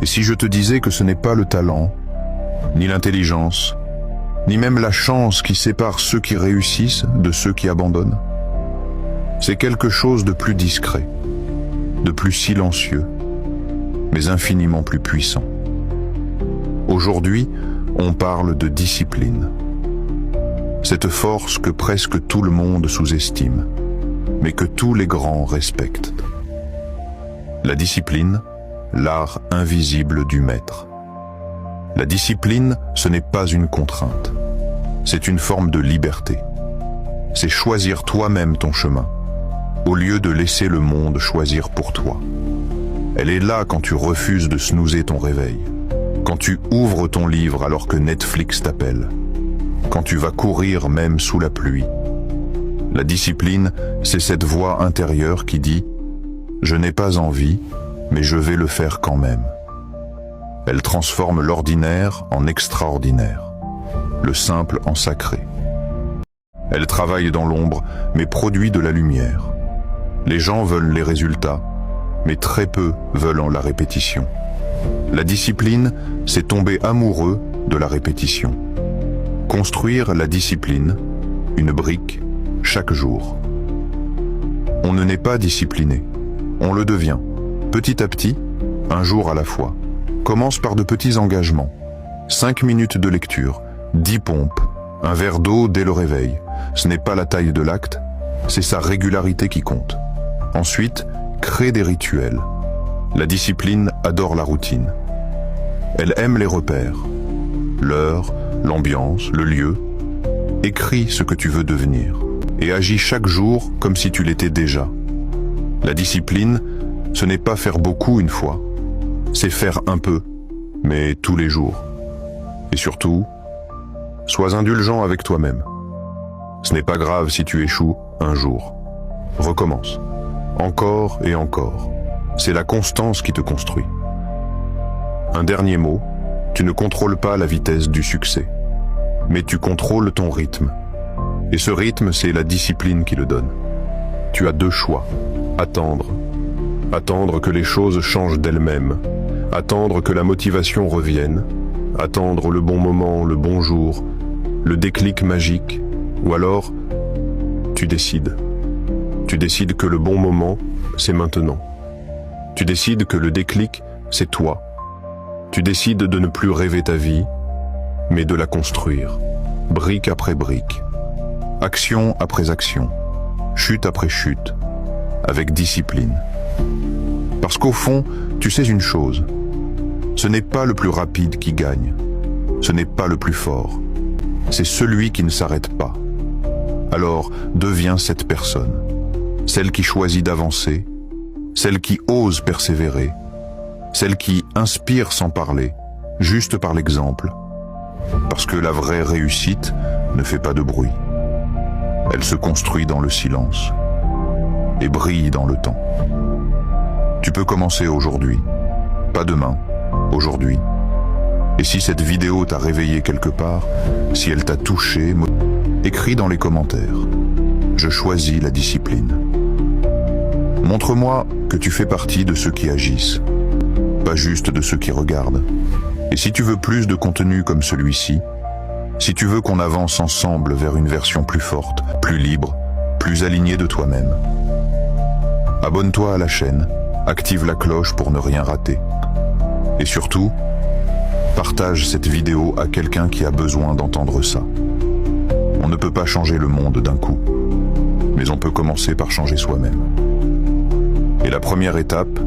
Et si je te disais que ce n'est pas le talent, ni l'intelligence, ni même la chance qui sépare ceux qui réussissent de ceux qui abandonnent? C'est quelque chose de plus discret, de plus silencieux, mais infiniment plus puissant. Aujourd'hui, on parle de discipline. Cette force que presque tout le monde sous-estime, mais que tous les grands respectent. La discipline, l'art invisible du maître. La discipline, ce n'est pas une contrainte. C'est une forme de liberté. C'est choisir toi-même ton chemin, au lieu de laisser le monde choisir pour toi. Elle est là quand tu refuses de snoozer ton réveil, quand tu ouvres ton livre alors que Netflix t'appelle, quand tu vas courir même sous la pluie. La discipline, c'est cette voix intérieure qui dit « Je n'ai pas envie, mais je vais le faire quand même ». Elle transforme l'ordinaire en extraordinaire, le simple en sacré. Elle travaille dans l'ombre, mais produit de la lumière. Les gens veulent les résultats, mais très peu veulent en la répétition. La discipline, c'est tomber amoureux de la répétition. Construire la discipline, une brique, chaque jour. On ne naît pas discipliné, on le devient, petit à petit, un jour à la fois. Commence par de petits engagements. 5 minutes de lecture, 10 pompes, un verre d'eau dès le réveil. Ce n'est pas la taille de l'acte, c'est sa régularité qui compte. Ensuite, crée des rituels. La discipline adore la routine. Elle aime les repères. L'heure, l'ambiance, le lieu. Écris ce que tu veux devenir et agis chaque jour comme si tu l'étais déjà. La discipline, ce n'est pas faire beaucoup une fois. C'est faire un peu, mais tous les jours. Et surtout, sois indulgent avec toi-même. Ce n'est pas grave si tu échoues un jour. Recommence. Encore et encore. C'est la constance qui te construit. Un dernier mot, tu ne contrôles pas la vitesse du succès, mais tu contrôles ton rythme. Et ce rythme, c'est la discipline qui le donne. Tu as 2 choix. Attendre. Attendre que les choses changent d'elles-mêmes. Attendre que la motivation revienne, attendre le bon moment, le bon jour, le déclic magique, ou alors, tu décides. Tu décides que le bon moment, c'est maintenant. Tu décides que le déclic, c'est toi. Tu décides de ne plus rêver ta vie, mais de la construire, brique après brique, action après action, chute après chute, avec discipline. Parce qu'au fond, tu sais une chose, ce n'est pas le plus rapide qui gagne, ce n'est pas le plus fort, c'est celui qui ne s'arrête pas. Alors, deviens cette personne, celle qui choisit d'avancer, celle qui ose persévérer, celle qui inspire sans parler, juste par l'exemple, parce que la vraie réussite ne fait pas de bruit. Elle se construit dans le silence et brille dans le temps. Tu peux commencer aujourd'hui, pas demain, aujourd'hui. Et si cette vidéo t'a réveillé quelque part, si elle t'a touché, écris dans les commentaires. Je choisis la discipline. Montre-moi que tu fais partie de ceux qui agissent, pas juste de ceux qui regardent. Et si tu veux plus de contenu comme celui-ci, si tu veux qu'on avance ensemble vers une version plus forte, plus libre, plus alignée de toi-même, abonne-toi à la chaîne, active la cloche pour ne rien rater. Et surtout, partage cette vidéo à quelqu'un qui a besoin d'entendre ça. On ne peut pas changer le monde d'un coup, mais on peut commencer par changer soi-même. Et la première étape,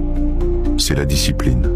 c'est la discipline.